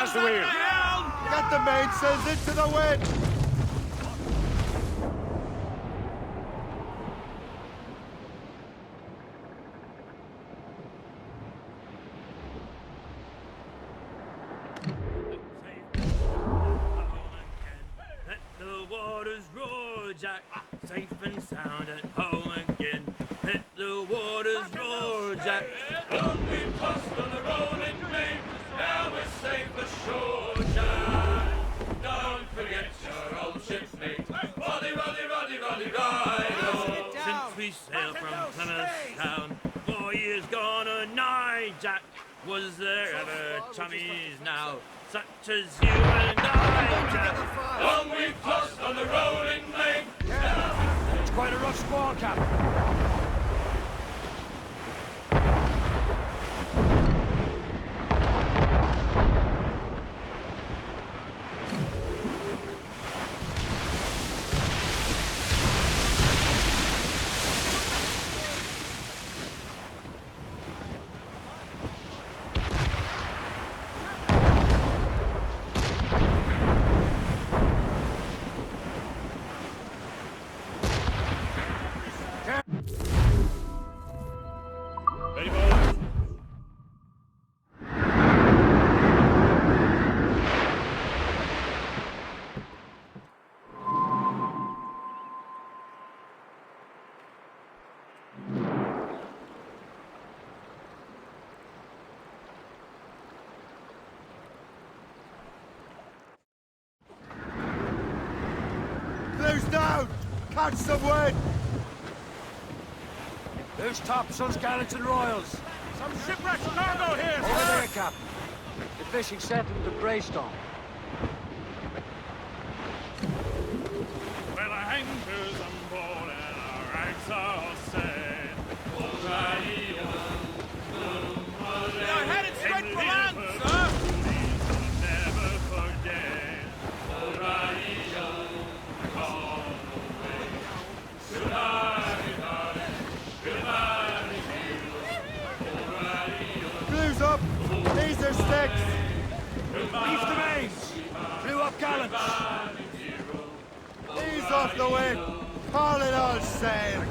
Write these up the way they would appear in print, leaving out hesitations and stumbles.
How's the wheel? Get the mainsails into the wind! Let the waters roar, Jack, safe and sound at home again. Let the waters roar, Jack. Long we've tossed on the rolling main, now we're safe ashore, Jack. Don't forget your old shipmate, Roddy, Roddy, Roddy, Roddy, Roddy. Since we sailed from Plymouth town, 4 years gone a nigh, Jack. Was there ever chummies now, such as you and I, Jack? Long we've tossed on the rolling main. It's quite a rough squall, Captain. Ready, boys? Blues down! Catch some wind! There's topsails, gallants, and royals. Some shipwrecked cargo here, Over sir! there, Captain. The fishing settlement of Greystone. Well, our anchors on board and our ranks are all set. Alrighty, They are headed straight for land, sir! never forget. Alrighty, all the way. Goodbye, darling. Goodbye, Blues up! These are sticks! Reef the mains! Blew up gallants! Ease off the wind! Call it all sail!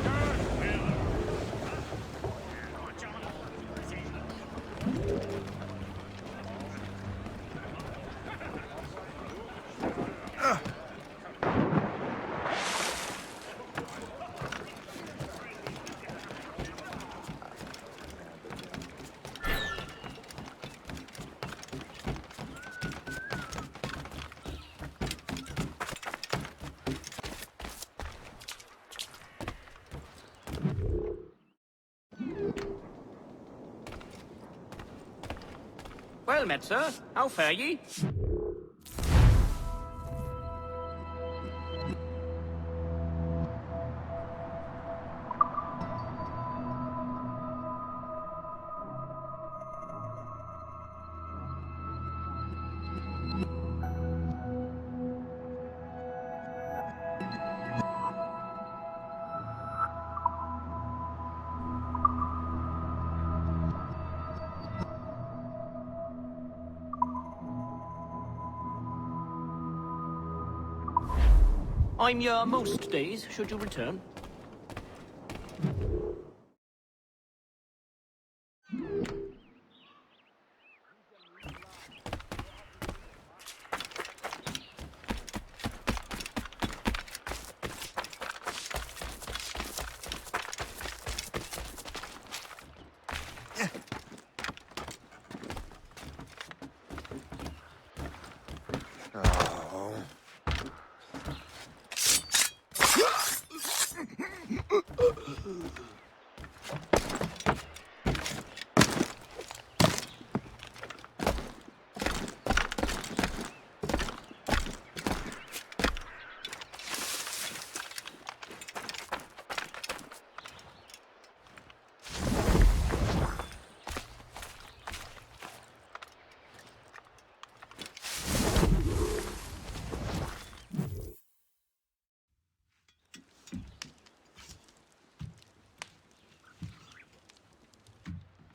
Well met, sir. How fare ye? I'm your most days, should you return.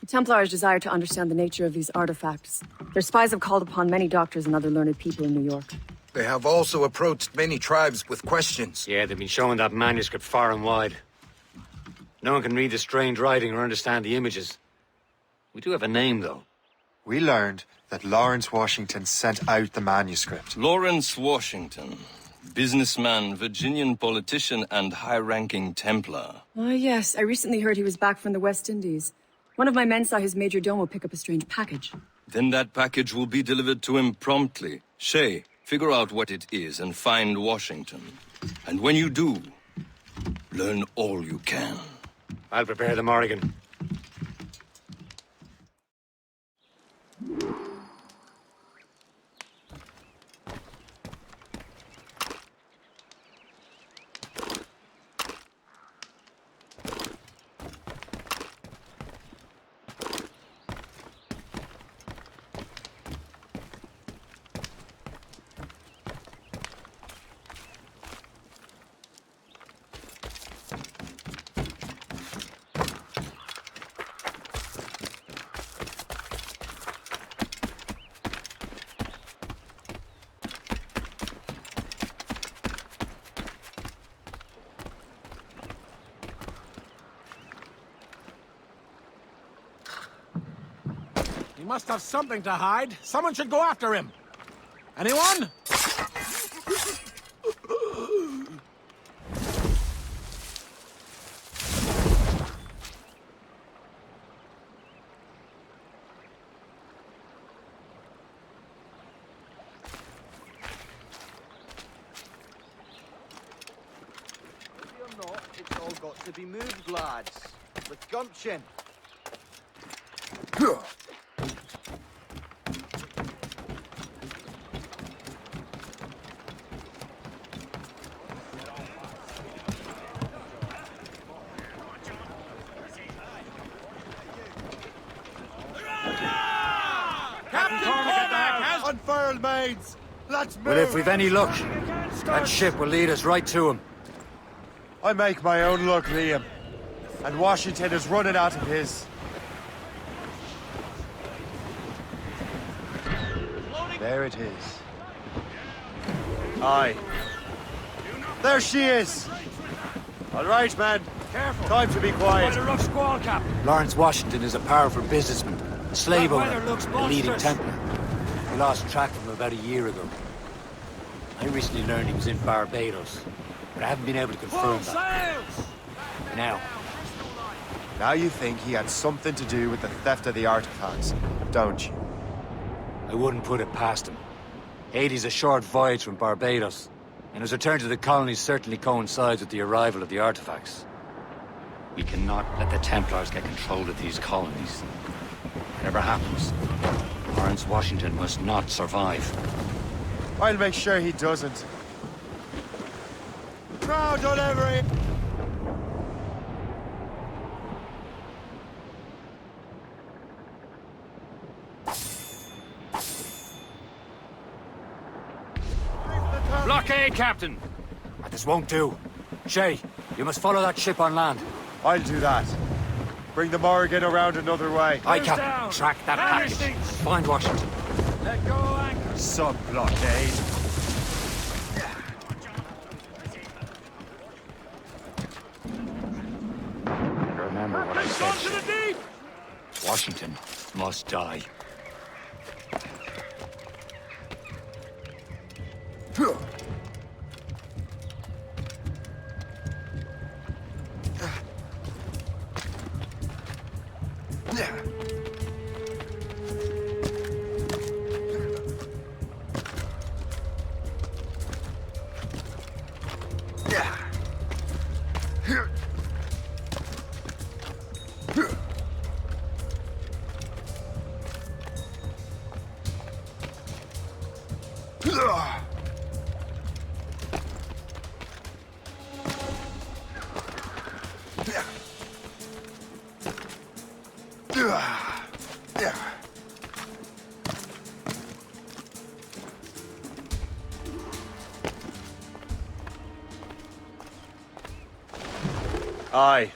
Templars desire to understand the nature of these artifacts. Their spies have called upon many doctors and other learned people in New York. They have also approached many tribes with questions. Yeah, they've been showing that manuscript far and wide. No one can read the strange writing or understand the images. We do have a name, though. We learned that Lawrence Washington sent out the manuscript. Lawrence Washington. Businessman, Virginian politician, and high-ranking Templar. Ah, yes. I recently heard he was back from the West Indies. One of my men saw his major domo pick up a strange package. Then that package will be delivered to him promptly. Shay, figure out what it is and find Washington. And when you do, learn all you can. I'll prepare the Morrigan. He must have something to hide. Someone should go after him. Anyone? It's all got to be moved, lads. With gumption. Captain Cormac has... Unfurl, maids! Let's move! Well, if we've any luck, that ship will lead us right to him. I make my own luck, Liam. And Washington is running out of his. There it is. Aye. There she is! All right, man. Careful. Time to be Quite quiet. a rough squall, Cap. Lawrence Washington is a powerful businessman, a slave That owner, weather looks a leading monstrous. Templar. We lost track of him about a year ago. I recently learned he was in Barbados, but I haven't been able to confirm Full that. sails! Now, Now you think he had something to do with the theft of the artifacts, don't you? I wouldn't put it past him. Haiti's a short voyage from Barbados, and his return to the colonies certainly coincides with the arrival of the artifacts. We cannot let the Templars get control of these colonies. Whatever happens, Lawrence Washington must not survive. I'll make sure he doesn't. Crowd on every... Blockade, Captain! This won't do. Shay, you must follow that ship on land. I'll do that. Bring the Morrigan around another way. Aye, Close Captain. down. Track that Down your package. seats. Find Washington. Let go anchor. Sub-blockade. Remember what I It's said, gone to the Shay. deep! Washington must die. Aye.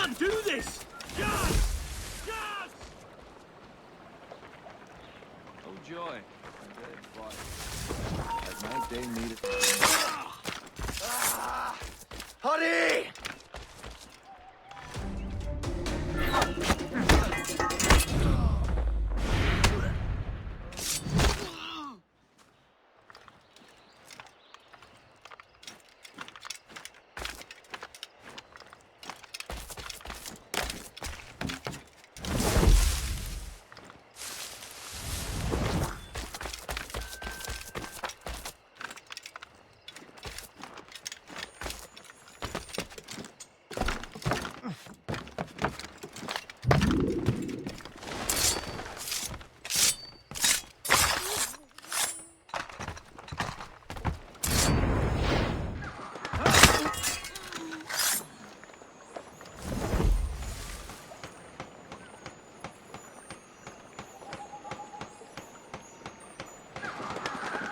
can't do this! Yes! Yes! Oh joy. As my day needed. Hurry!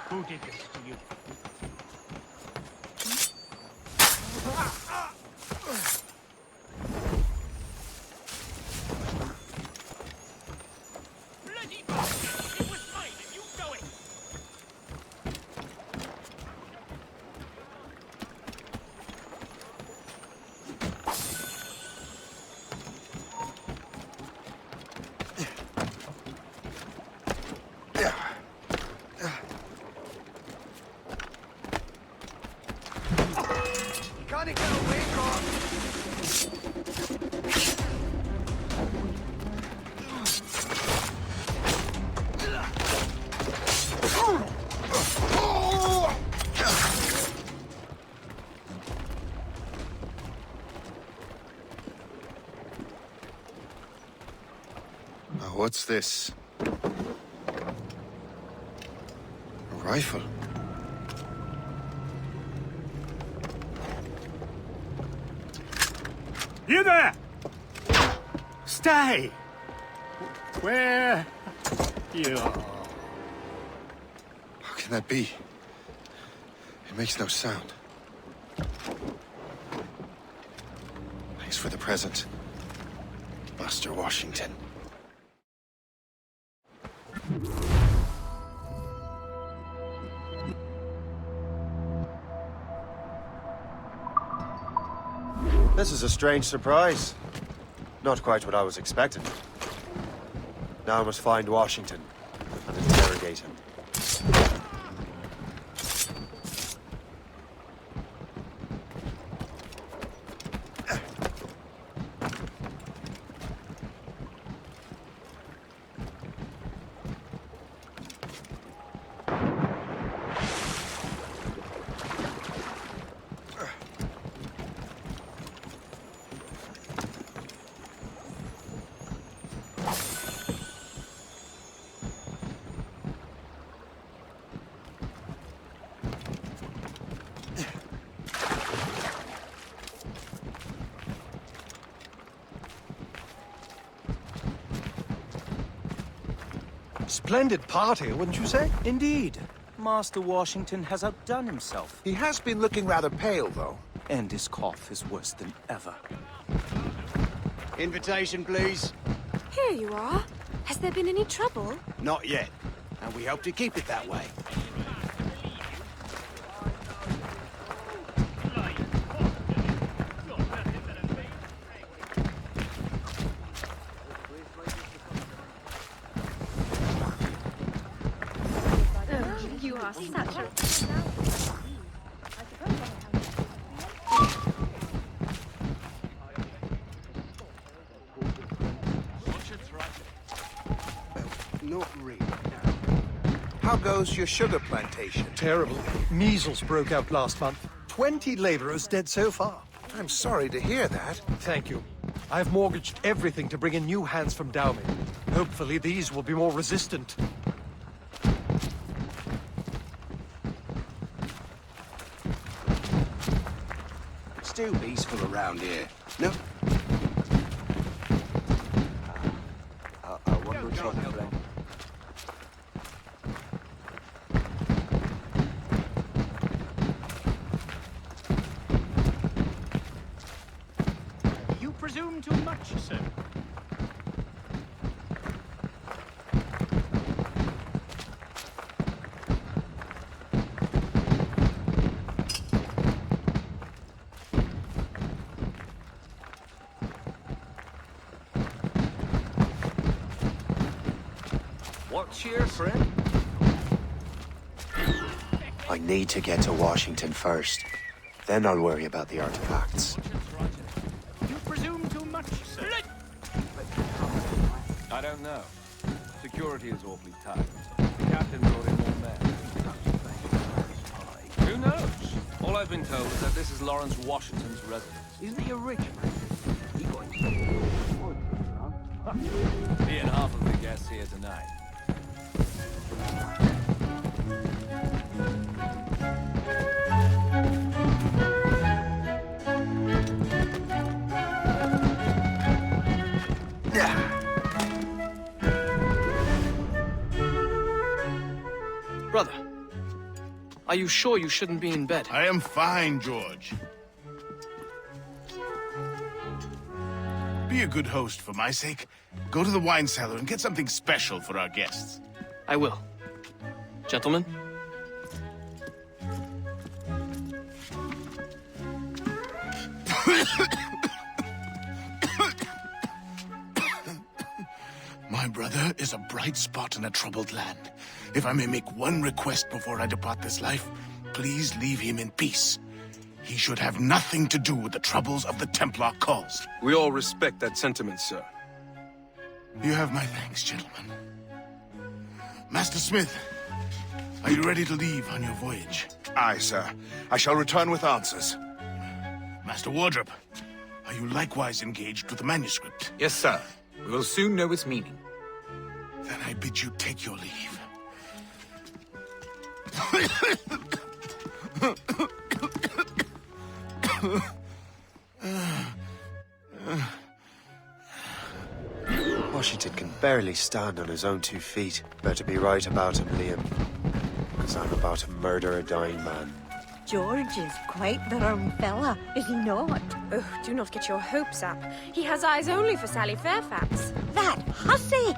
Who did this to you? Bloody bastard! It was mine and you know it! Can't get away from. Now, what's this? A rifle. You there! Stay! Where you are? How can that be? It makes no sound. Thanks for the present, Master Washington. This is a strange surprise. Not quite what I was expecting. Now I must find Washington and interrogate him. Splendid party, wouldn't you say? Indeed. Master Washington has outdone himself. He has been looking rather pale, though. And his cough is worse than ever. Invitation, please. Here you are. Has there been any trouble? Not yet. And we hope to keep it that way. You are such a... Not really. How goes your sugar plantation? Terrible. Measles broke out last month. 20 laborers dead so far. I'm sorry to hear that. Thank you. I've mortgaged everything to bring in new hands from Dowmy. Hopefully these will be more resistant. It's too peaceful around here. No? I wonder what's on the plan. You presume too much, sir. What's your friend? I need to get to Washington first. Then I'll worry about the artifacts. You presume too much, sir. I don't know. Security is awfully tight. The captain brought in more men. Who knows? All I've been told is that this is Lawrence Washington's residence. Isn't he a rich man? He got Me and half of the guests here tonight. Brother, are you sure you shouldn't be in bed? I am fine, George. Be a good host for my sake. Go to the wine cellar and get something special for our guests. I will. Gentlemen? My brother is a bright spot in a troubled land. If I may make one request before I depart this life, please leave him in peace. He should have nothing to do with the troubles of the Templar cause. We all respect that sentiment, sir. You have my thanks, gentlemen. Master Smith, are you ready to leave on your voyage? Aye, sir. I shall return with answers. Master Wardrop, are you likewise engaged with the manuscript? Yes, sir. We will soon know its meaning. Then I bid you take your leave. Washington can barely stand on his own 2 feet. Better be right about him, Liam. Because I'm about to murder a dying man. George is quite the rum fella, is he not? Oh, do not get your hopes up. He has eyes only for Sally Fairfax. That hussy!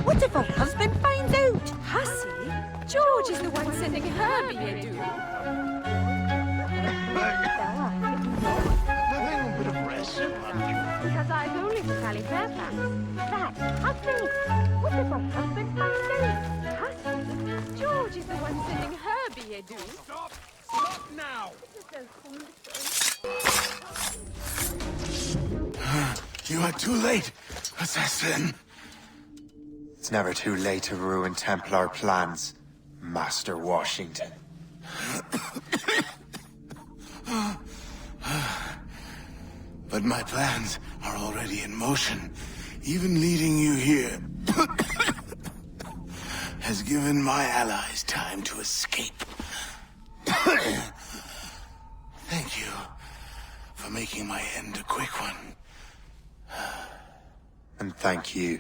What if her husband finds out? Hussy? George is the one sending her billet doux. He has eyes only for Sally Fairfax. That hussy! What if her husband finds out? Hussy? George is the one sending her billet doux. Stop! Stop now! You are too late, assassin. It's never too late to ruin Templar plans, Master Washington. But my plans are already in motion. Even leading you here has given my allies time to escape. Thank you for making my end a quick one. And thank you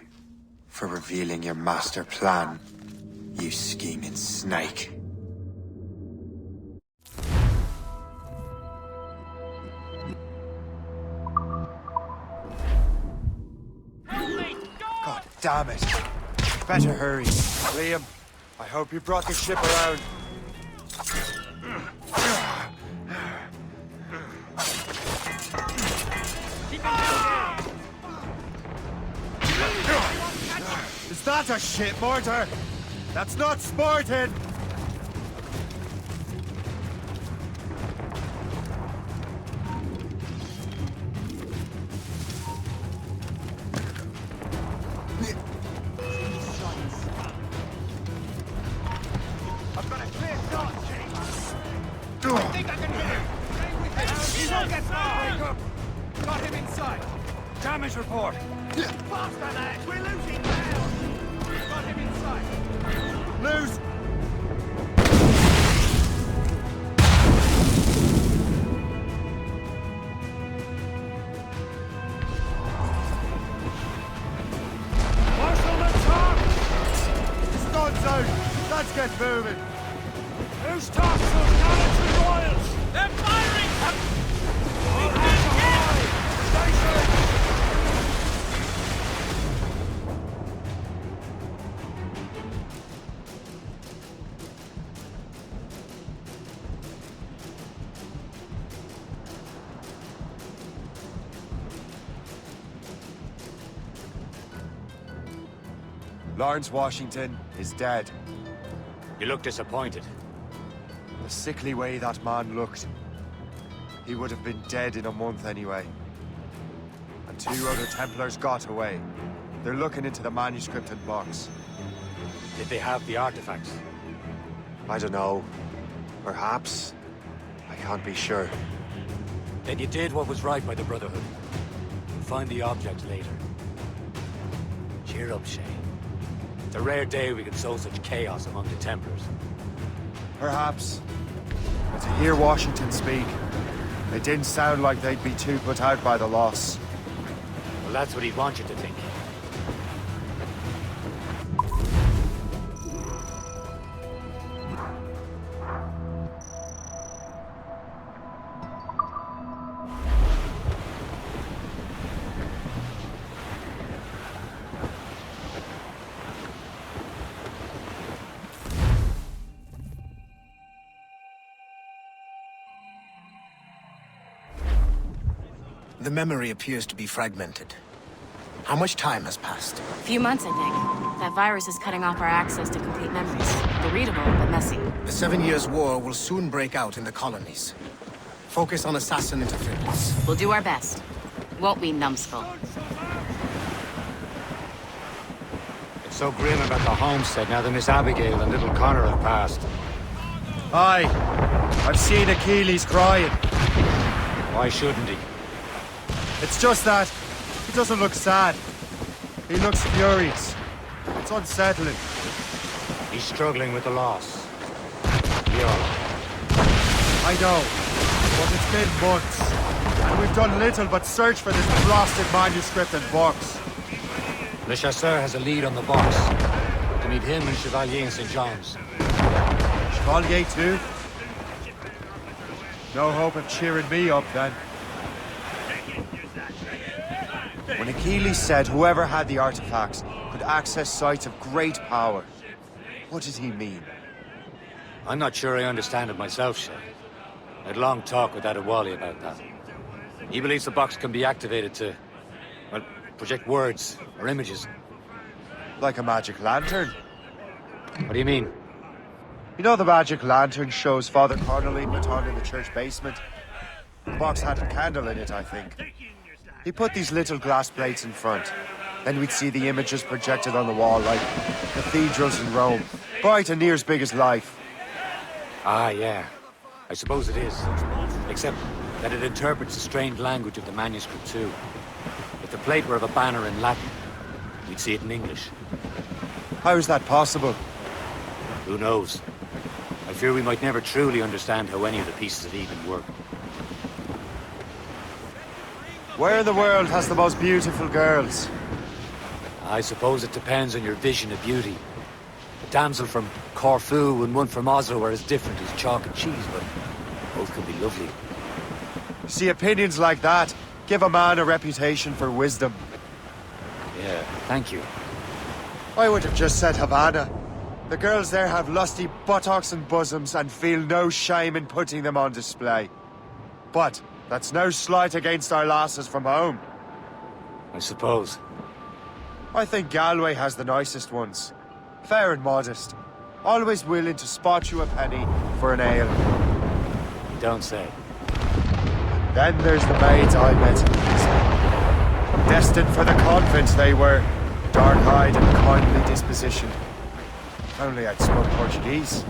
for revealing your master plan, you scheming snake. God damn it. Better hurry. Liam, I hope you brought the ship around. Is that a ship mortar? That's not sporting! I've got a clear shot, James. I think I can hit him. He's not get far. Got him inside. Damage report! Faster, lads. We're losing now. Got him inside. Loose! Marshal the top! Studs out! Let's get moving! Who's tops those cannons and royals? They're firing! Station! Lawrence Washington is dead. You look disappointed. The sickly way that man looked. He would have been dead in a month anyway. And 2 other Templars got away. They're looking into the manuscript and box. Did they have the artifacts? I don't know. Perhaps. I can't be sure. Then you did what was right by the Brotherhood. We'll find the object later. Cheer up, Shay. It's a rare day we can sow such chaos among the Templars. Perhaps. But to hear Washington speak, it didn't sound like they'd be too put out by the loss. Well, that's what he'd want you to think. The memory appears to be fragmented. How much time has passed? A few months, I think. That virus is cutting off our access to complete memories. They're readable, but messy. The 7 Years' War will soon break out in the colonies. Focus on assassin interference. We'll do our best. Won't we, numbskull? It's so grim about the homestead now that Miss Abigail and little Connor have passed. Aye. I've seen Achilles crying. Why shouldn't he? It's just that he doesn't look sad. He looks furious. It's unsettling. He's struggling with the loss. We all are. I know, but it's been months, and we've done little but search for this blasted manuscript and box. Le Chasseur has a lead on the box. To meet him and Chevalier in St. John's. Chevalier too? No hope of cheering me up then. When Achilles said whoever had the artifacts could access sites of great power, what did he mean? I'm not sure I understand it myself, Shay. I had a long talk with Adewale about that. He believes the box can be activated to, well, project words or images. Like a magic lantern? What do you mean? You know the magic lantern shows Father Connolly put on in the church basement? The box had a candle in it, I think. He put these little glass plates in front. Then we'd see the images projected on the wall like cathedrals in Rome. Bright and near as big as life. Ah, yeah. I suppose it is. Except that it interprets the strained language of the manuscript too. If the plate were of a banner in Latin, we'd see it in English. How is that possible? Who knows? I fear we might never truly understand how any of the pieces of Eden work. Where in the world has the most beautiful girls? I suppose it depends on your vision of beauty. A damsel from Corfu and one from Oslo are as different as chalk and cheese, but both can be lovely. See, opinions like that give a man a reputation for wisdom. Yeah, thank you. I would have just said Havana. The girls there have lusty buttocks and bosoms and feel no shame in putting them on display. But that's no slight against our lasses from home. I suppose. I think Galway has the nicest ones. Fair and modest. Always willing to spot you a penny for an ale. You don't say. Then there's the maids I met in Pisa. Destined for the convent they were. Dark-eyed and kindly dispositioned. If only I'd spoke Portuguese.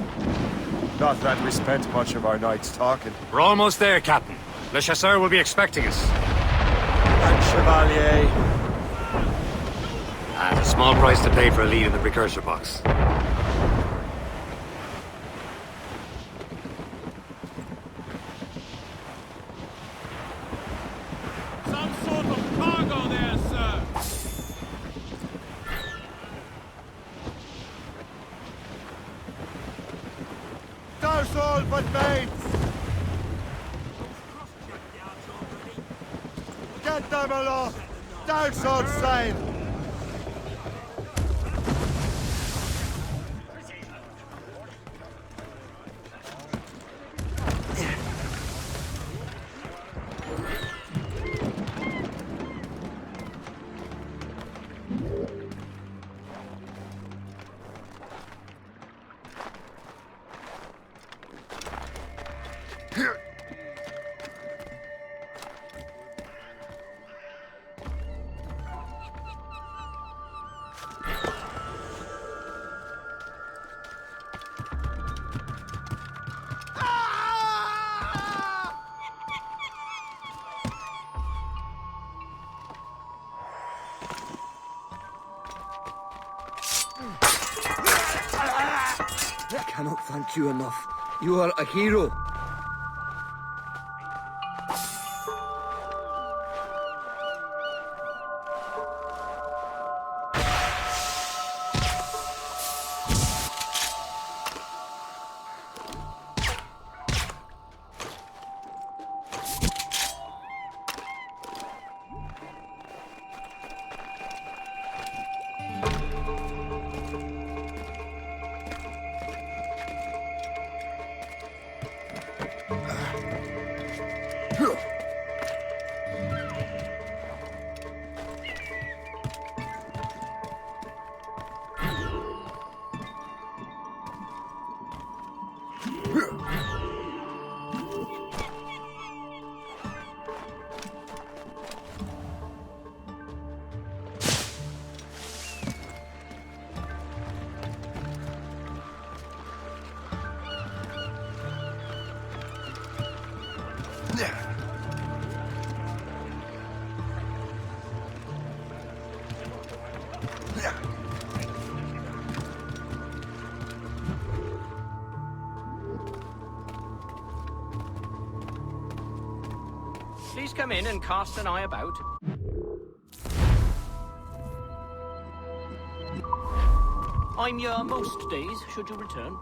Not that we spent much of our nights talking. We're almost there, Captain. Le Chasseur will be expecting us. And Chevalier. A small price to pay for a lead in the precursor box. Some sort of cargo there, sir. Douse all but mates! Get them aloft! Douse all sail! thank you enough. You are a hero. Please come in and cast an eye about. I'm here most days, should you return.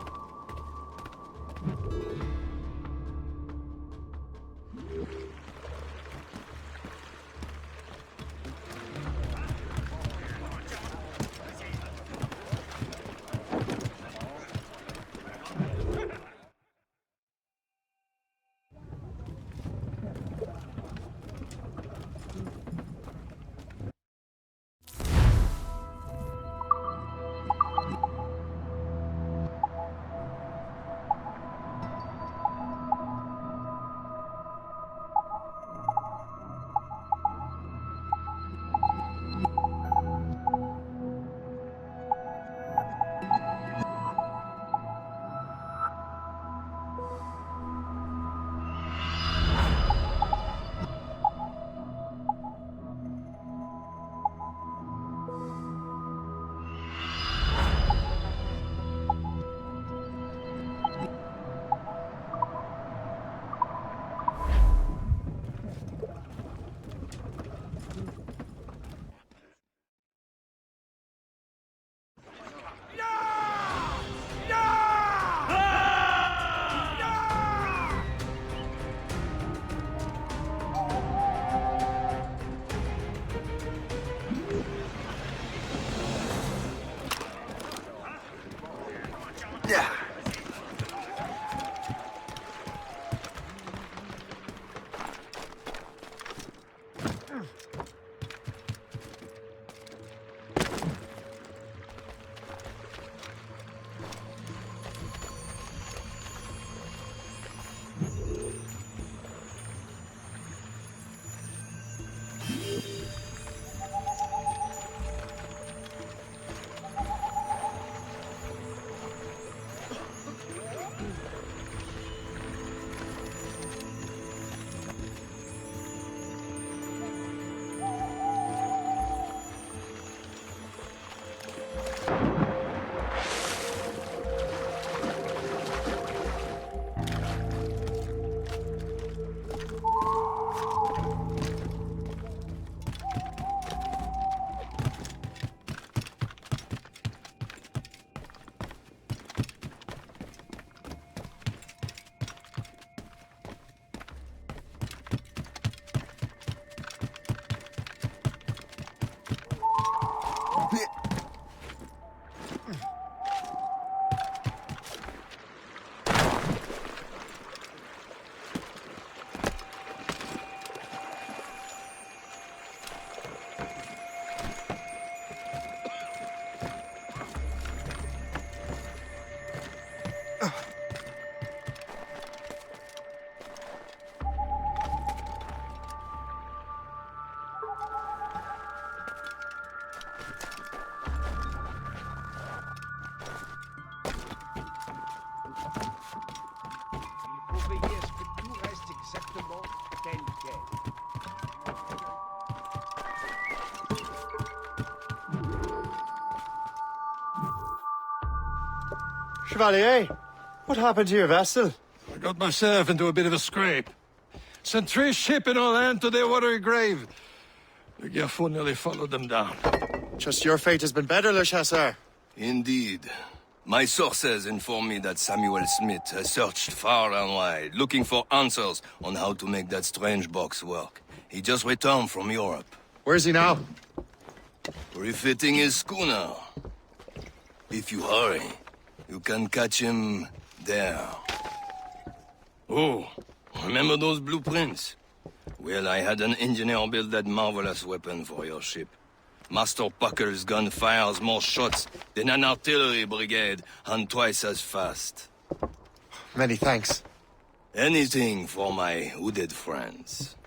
Chevalier, What happened to your vessel? I got myself into a bit of a scrape. Sent 3 ship in all hand to their watery grave. The Gerfaut nearly followed them down. Just your fate has been better, Le Chasseur. Indeed. My sources inform me that Samuel Smith has searched far and wide, looking for answers on how to make that strange box work. He just returned from Europe. Where's he now? Refitting his schooner. If you hurry, you can catch him there. Oh, remember those blueprints? Well, I had an engineer build that marvelous weapon for your ship. Master Puckle's gun fires more shots than an artillery brigade, and twice as fast. Many thanks. Anything for my hooded friends.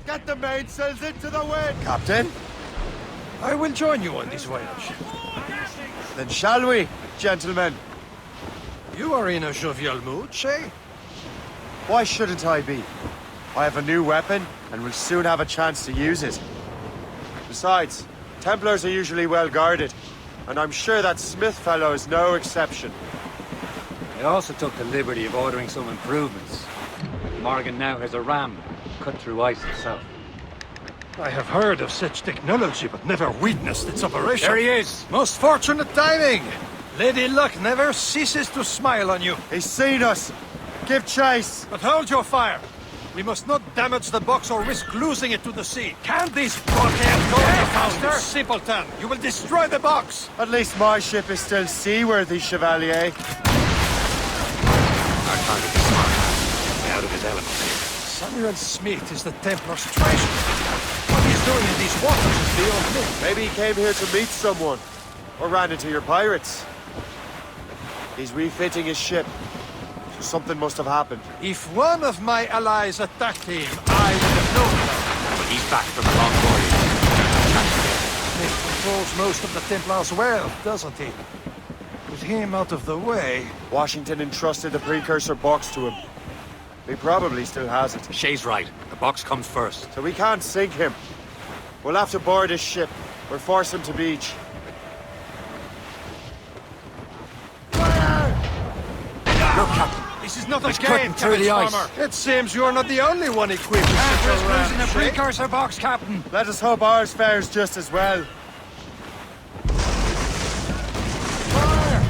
Get the mainsails into the wind! Captain? I will join you on this voyage. Then shall we, gentlemen? You are in a jovial mood, Shay? Why shouldn't I be? I have a new weapon, and will soon have a chance to use it. Besides, Templars are usually well guarded, and I'm sure that Smith fellow is no exception. I also took the liberty of ordering some improvements. Morgan now has a ram cut through ice itself. I have heard of such technology, but never witnessed its operation. There he is! Most fortunate timing! Lady Luck never ceases to smile on you. He's seen us! Give chase! But hold your fire! We must not damage the box or risk losing it to the sea. Can this blockade go any faster? Simpleton! You will destroy the box! At least my ship is still seaworthy, Chevalier. Our target is smart. Out of his element here. Samuel Smith is the Templar's treasure. What he's doing in these waters is beyond me. Maybe he came here to meet someone. Or ran into your pirates. He's refitting his ship. So something must have happened. If one of my allies attacked him, I would have known about it. But he's back from a long voyage. Smith controls most of the Templars' wealth, doesn't he? With him out of the way... Washington entrusted the precursor box to him. He probably still has it. Shay's right. The box comes first. So we can't sink him. We'll have to board his ship, or force him to beach. Fire! Look, Captain. This is not a game, through the ice. It seems you're not the only one equipped with such a ram. Losing the precursor box, Captain. Let us hope ours fares just as well. Fire!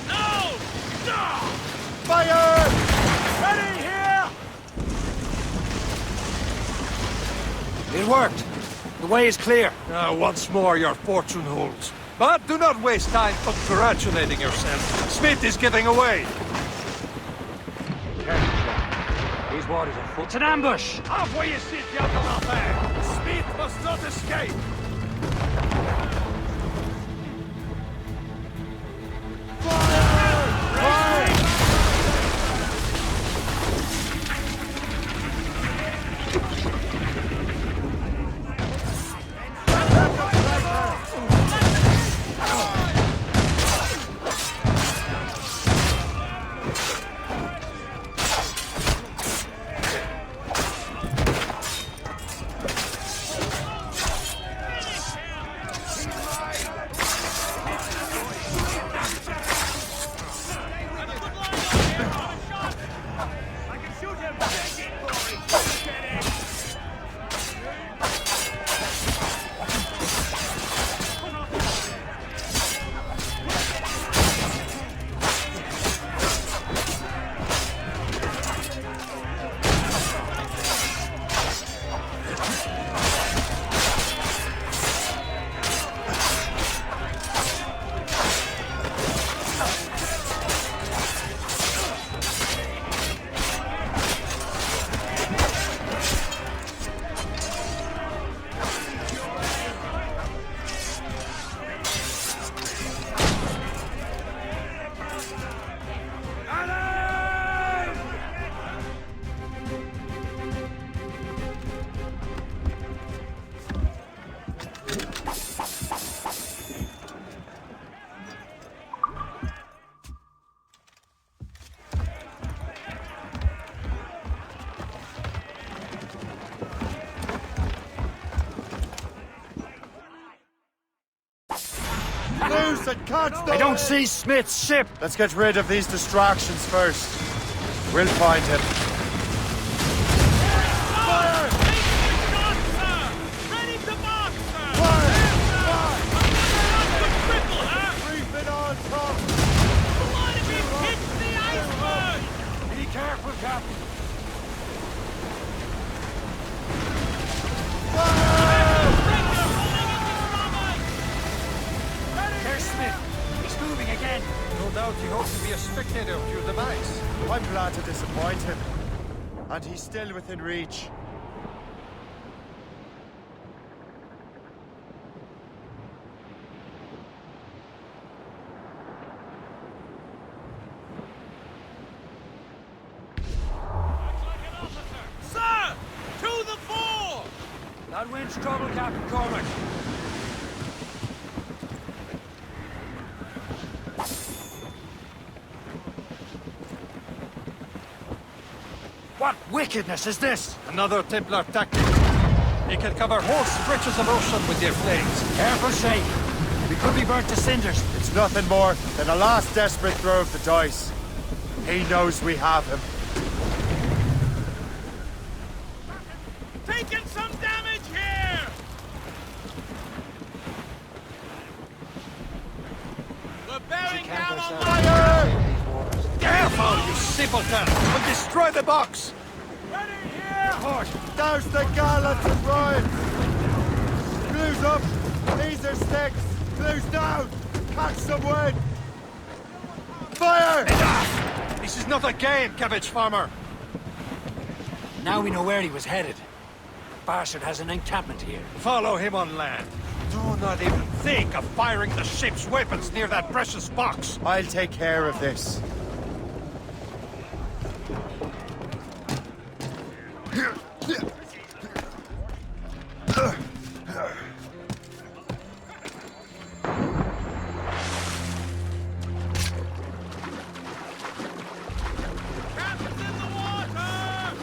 No! No! Fire! Ready here! It worked. The way is clear. Once more your fortune holds. But do not waste time congratulating yourself. Smith is getting away. These waters are full. It's an ambush! Off where you sit, young Lafayette! Smith must not escape! loose and catch them! I don't see Smith's ship! Let's get rid of these distractions first. We'll find him. Fire! Ready to mark, sir! Fire! Triple, huh? Reef it on top! What if it hits the iceberg? Be careful, Captain. There's Smith. He's moving again. No doubt he hopes to be a spectator of your demise. I'm glad to disappoint him. And he's still within reach. Sir! To the fore! That wind's trouble, Captain Cormac. What wickedness is this? Another Templar tactic. They can cover whole stretches of ocean with their flames. Careful, Shay. We could be burnt to cinders. It's nothing more than a last desperate throw of the dice. He knows we have him. Taking some damage here! We're bearing down on Fire! Careful, you simpleton! We'll destroy the box! Ready here! Port! Douse the gallants and ride! Clews up! These are sticks! Clews down! Catch some wind! Fire! Enough! This is not a game, cabbage farmer! Now we know where he was headed. Bastard has an encampment here. Follow him on land. Do not even think of firing the ship's weapons near that precious box! I'll take care of this. Captain's in the water!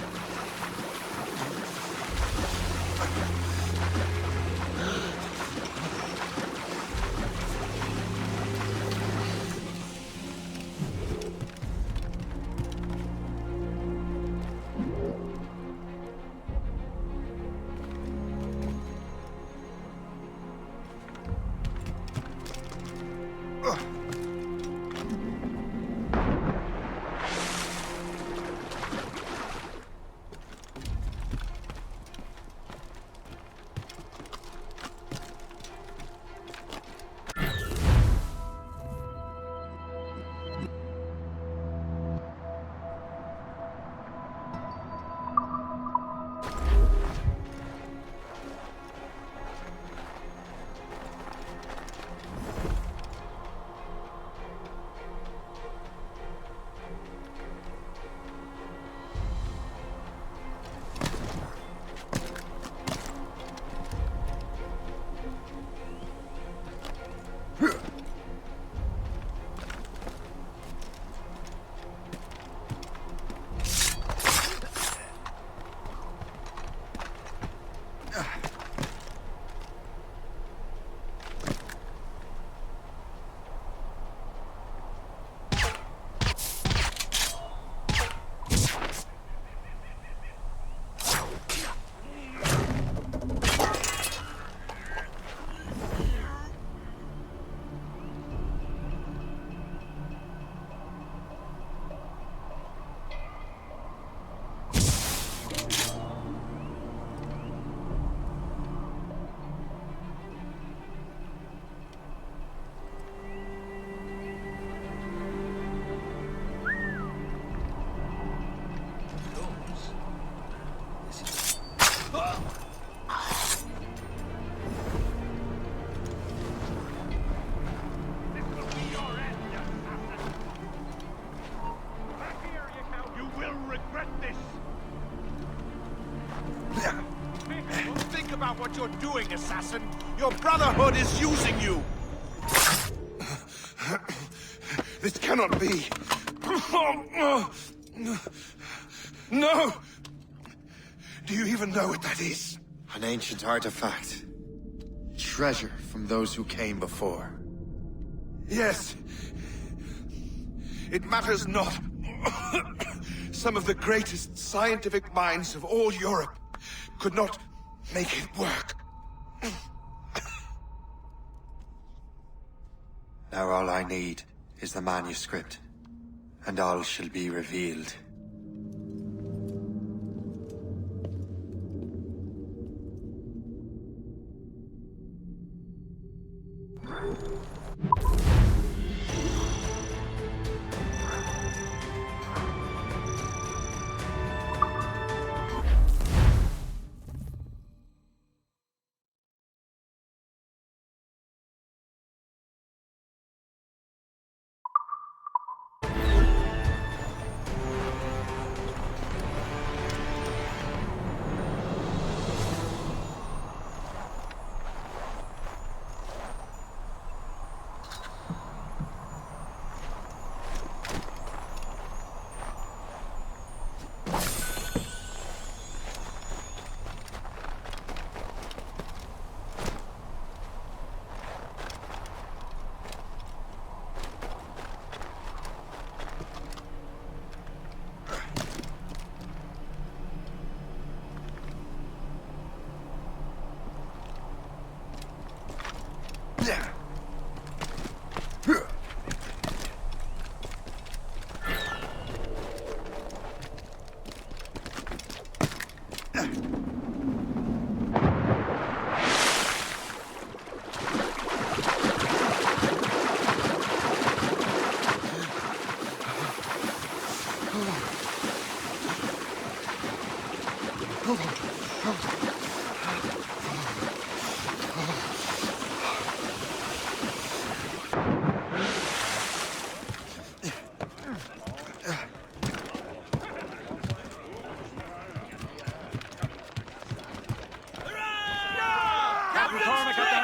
about what you're doing, assassin. Your Brotherhood is using you. This cannot be. No! Do you even know what that is? An ancient artifact. Treasure from those who came before. Yes. It matters not. Some of the greatest scientific minds of all Europe could not make it work. Now all I need is the manuscript, and all shall be revealed.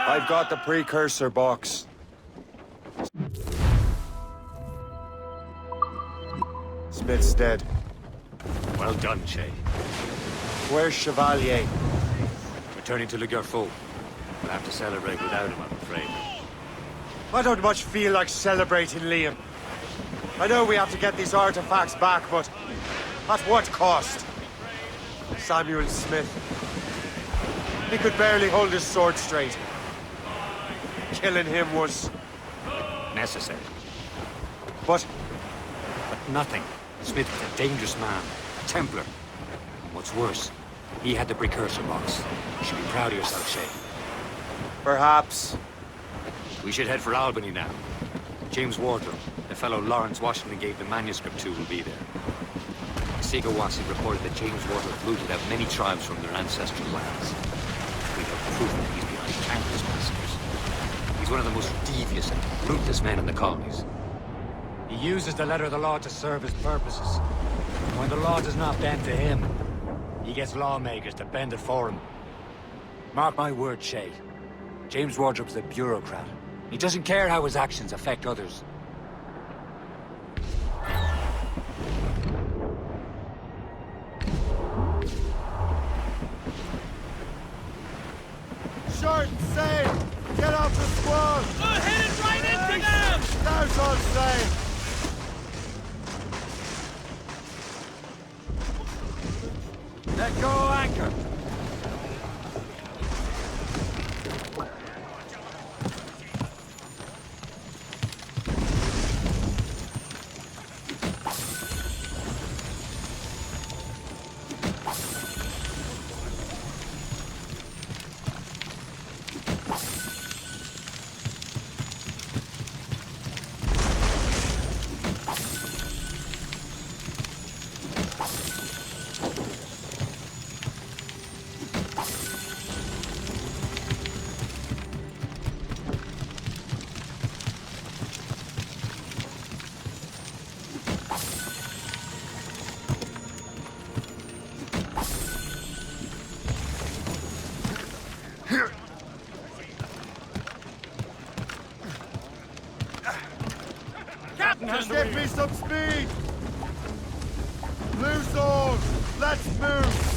I've got the precursor box. Smith's dead. Well done, Shay. Where's Chevalier? Returning to Le Gerfaut. We'll have to celebrate without him, I'm afraid. I don't much feel like celebrating, Liam. I know we have to get these artifacts back, but at what cost? Samuel Smith. He could barely hold his sword straight. Killing him was necessary. But nothing. Smith was a dangerous man, a Templar. And what's worse, he had the precursor box. You should be proud of yourself, Shay. Perhaps. We should head for Albany now. James Wardrow, the fellow Lawrence Washington gave the manuscript to, will be there. Sigawasi reported that James Wardrow rooted out many tribes from their ancestral lands. We have proof that he's behind countless massacres. He's one of the most devious and ruthless men in the colonies. He uses the letter of the law to serve his purposes. And when the law does not bend to him, he gets lawmakers to bend it for him. Mark my word, Shay. James Wardrop's a bureaucrat. He doesn't care how his actions affect others. Short and safe! Get off the squad! We're headed right into them! Now's all safe! Let go anchor! Get me some speed! Loose oars! Let's move!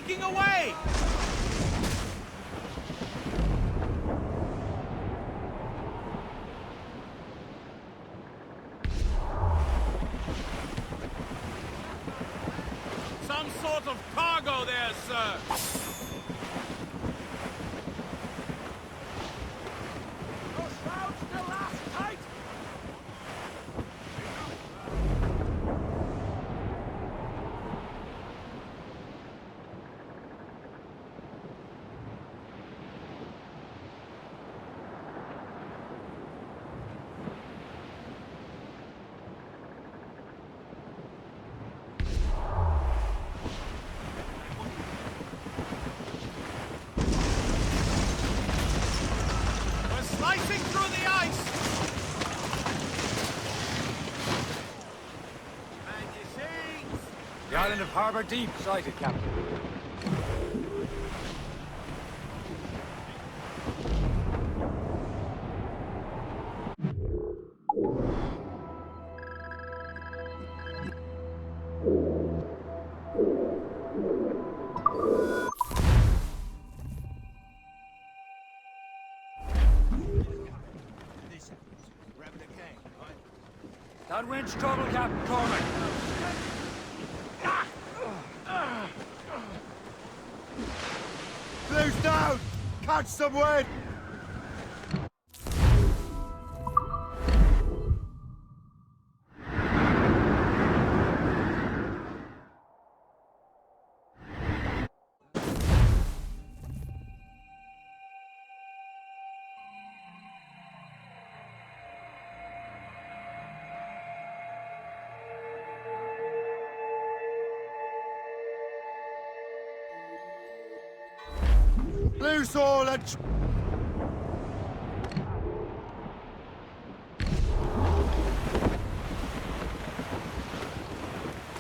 breaking away! Some sort of cargo there, sir! Your shrouds still last tight! Slicing through the ice! The island of Harbour Deep sighted, Captain. That winch trouble, Captain Cormac. Blue's down! Catch some wind! Loose all and...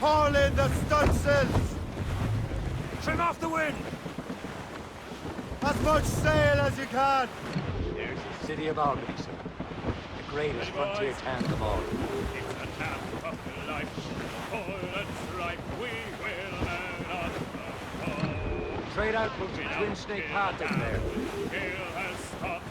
Haul in the stunsails! Trim off the wind! As much sail as you can! There's the city of Albany, sir. The greatest frontier town of them all. It's a nap of life. All its life we will not fall. Trade outpost in Twin Snake Path is there. Gale has stopped